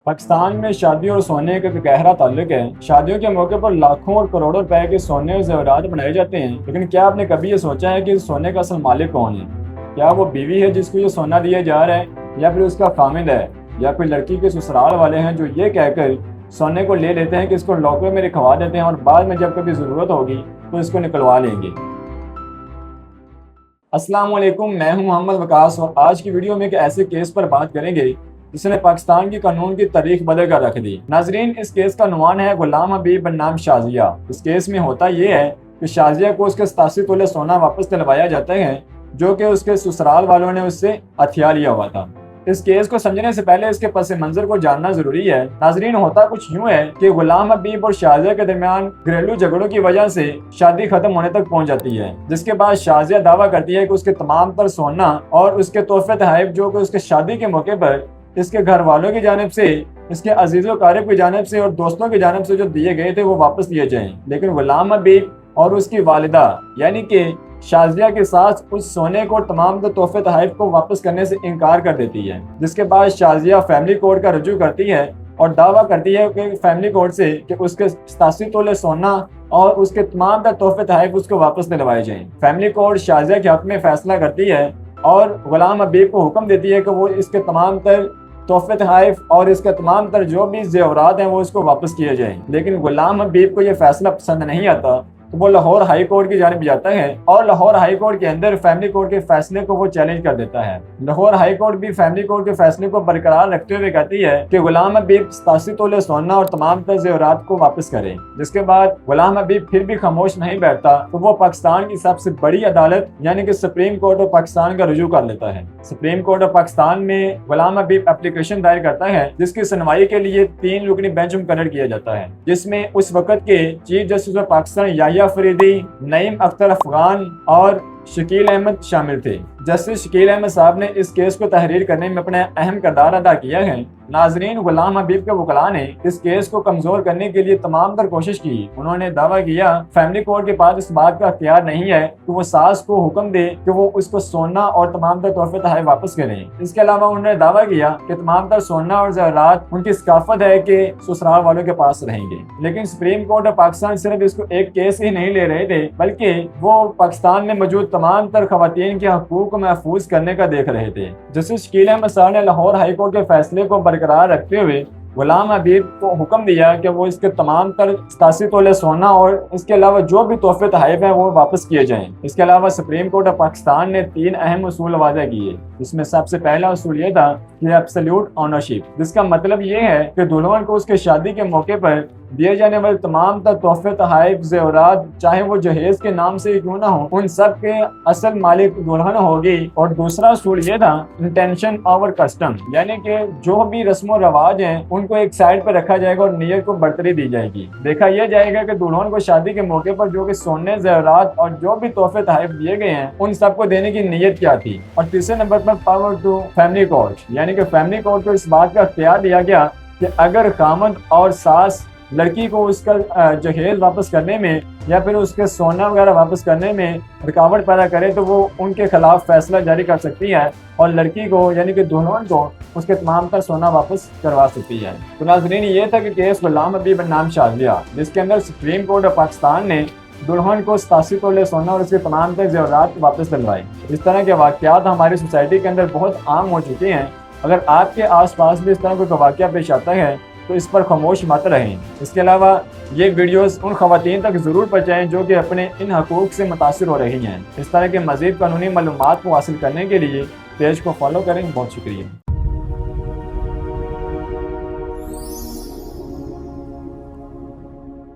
पाकिस्तान में शादी और सोने का एक गहरा ताल्लुक है। शादियों के मौके पर लाखों और करोड़ों रुपए के सोने और जेवरात बनाए जाते हैं, लेकिन क्या आपने कभी ये सोचा है कि सोने का असल मालिक कौन है? क्या वो बीवी है जिसको ये सोना दिया जा रहा है, या फिर उसका खामिद है, या फिर लड़की के ससुराल वाले हैं जो ये कहकर सोने को ले लेते हैं कि इसको लॉकर में रखवा देते हैं और बाद में जब कभी ज़रूरत होगी तो इसको निकलवा लेंगे। अस्सलाम वालेकुम, मैं हूं मोहम्मद वकास और आज की वीडियो में एक ऐसे केस पर बात करेंगे जिसने पाकिस्तान की कानून की तारीख बदल कर रख दी। नाजरीन, इस केस का नुमान है गुलाम हबीब बनाम शाजिया। इस केस में होता यह है कि शाजिया को उसके 87 तोले सोना वापस दिलवाया जाता है जो कि उसके ससुराल वालों ने उससे हथिया लिया हुआ था। इस केस को समझने से पहले इसके पस मंजर को जानना जरूरी है। नाजरीन, होता कुछ यूं है कि गुलाम हबीब और शाजिया के दरमियान घरेलू झगड़ों की वजह से शादी खत्म होने तक पहुंच जाती है, जिसके बाद शाजिया दावा करती है कि उसके तमाम तर सोना और उसके तोहफे तहफ जो कि उसके शादी के मौके पर इसके घर वालों की जानिब से, इसके अजीजों कारिब की जानिब से और दोस्तों की जानिब से जो दिए गए थे वो वापस दिए जाएं। लेकिन गुलाम हबीब और उसकी वालिदा यानी कि शाजिया के साथ उस सोने को तमाम तोहफे तहफ को वापस करने से इनकार कर देती है, जिसके बाद शाजिया फैमिली कोर्ट का रुजू करती है और दावा करती है कि फैमिली कोर्ट से कि उसके 87 तोले सोना और उसके तमाम तोहफे तहफ उसको वापस दिलवाए जाएं। फैमिली कोर्ट शाजिया के हक में फैसला करती है और गुलाम हबीब को हुक्म देती है कि वो इसके तमाम तर तोहफे तहफ और इसके तमाम तर जो भी जेवरात हैं वो इसको वापस किए जाएं। लेकिन गुलाम हबीब को ये फैसला पसंद नहीं आता तो वो लाहौर हाई कोर्ट की जानिब जाता है और लाहौर हाई कोर्ट के अंदर फैमिली कोर्ट के फैसले को वो चैलेंज कर देता है। लाहौर हाई कोर्ट भी फैमिली कोर्ट के फैसले को बरकरार रखते हुए कहती है कि गुलाम हबीब 87 तोले सोना और तमाम तर जेवरात को वापस करें। जिसके बाद गुलाम हबीब फिर भी खामोश नहीं बैठता तो वो पाकिस्तान की सबसे बड़ी अदालत यानी कि सुप्रीम कोर्ट ऑफ पाकिस्तान का रुजू कर लेता है। सुप्रीम कोर्ट ऑफ पाकिस्तान में गुलाम हबीब एप्लीकेशन दायर करता है जिसकी सुनवाई के लिए 3 रुकनी बेंच मुकर्रर किया जाता है, जिसमें उस वक्त के chief justice of Pakistan Yahya Faridi, Naeem Akhtar Afghan और शकील अहमद शामिल थे। जस्टिस शकील अहमद साहब ने इस केस को तहरीर करने में अपना अहम किरदार अदा किया है। नाजरीन, गुलाम हबीब के वकला ने इस केस को कमजोर करने के लिए तमाम तर कोशिश की। उन्होंने दावा किया फैमिली कोर्ट के पास इस बात का अख्तियार नहीं है कि वो सास को हुक्म दे कि वो उसको सोना और तमाम तर तोहफे तहफ वापस करें। इसके अलावा उन्होंने दावा किया कि तमाम तर सोना और ज़ेवरात उनकी सकाफत है कि ससुराल वालों के पास रहेंगे। लेकिन सुप्रीम कोर्ट ऑफ पाकिस्तान सिर्फ इसको एक केस ही नहीं ले रहे थे, बल्कि वो पाकिस्तान में मौजूद तमाम तर खवातीन के हकूक को महफूज करने का देख रहे थे। जस्टिस शकील अहमद साहब ने लाहौर हाई कोर्ट के फैसले को बरकरार रखते हुए गुलाम हबीब को हुक्म दिया कि वो इसके तमाम तर 87 तोले सोना और इसके अलावा जो भी तोहफे तहफ हैं वो वापस किए जाएं। इसके अलावा सुप्रीम कोर्ट ऑफ पाकिस्तान ने 3 अहम उसूल वाज़ा किए। इसमें सबसे पहला उसूल ये था कि एब्सोल्यूट ओनरशिप, जिसका मतलब ये है कि दुल्हन को उसके शादी के मौके पर दिए जाने वाले तमाम तोहफे तहफ जेवरात चाहे वो जहेज के नाम से क्यों ना हो, उन सब के असल मालिक दुल्हन होगी। और दूसरा उसूल ये था इंटेंशन ओवर कस्टम, यानी कि जो भी रस्म और रवाज हैं उनको एक साइड पर रखा जाएगा और नियत को बढ़तरी दी जाएगी। देखा यह जाएगा कि दुल्हन को शादी के मौके पर जो कि सोने जेवरात और जो भी तोहफे तहफ दिए गए हैं उन सबको देने की नियत क्या थी। और तीसरे नंबर पर पावर टू फैमिली कोर्ट, यानी कि फैमिली कोर्ट को इस बात का अख्तियार दिया गया कि अगर खामद और सास लड़की को उसका जहेज वापस करने में या फिर उसके सोना वगैरह वापस करने में रुकावट पैदा करे तो वो उनके खिलाफ फैसला जारी कर सकती है और लड़की को यानी कि दुल्हन को उसके तमाम का सोना वापस करवा सकती है। तो नाज़रीन, ये था कि केस गुलाम हबीब बनाम शाजिया, जिसके अंदर सुप्रीम कोर्ट ऑफ पाकिस्तान ने दुल्हन को 87 तोले सोना और उसके तमाम तक जेवरात वापस दिलवाए। इस तरह के वाक़यात हमारी सोसाइटी के अंदर बहुत आम हो चुके हैं। अगर आपके आसपास भी इस तरह कोई वाक़या पेश आता है तो इस पर खामोश मत रहें। इसके अलावा ये वीडियोस उन खवातीन तक ज़रूर पहुँचाएँ जो कि अपने इन हकूक़ से मुतासिर हो रही हैं। इस तरह के मज़ीद कानूनी मालूमात को हासिल करने के लिए पेज को फॉलो करें। बहुत शुक्रिया।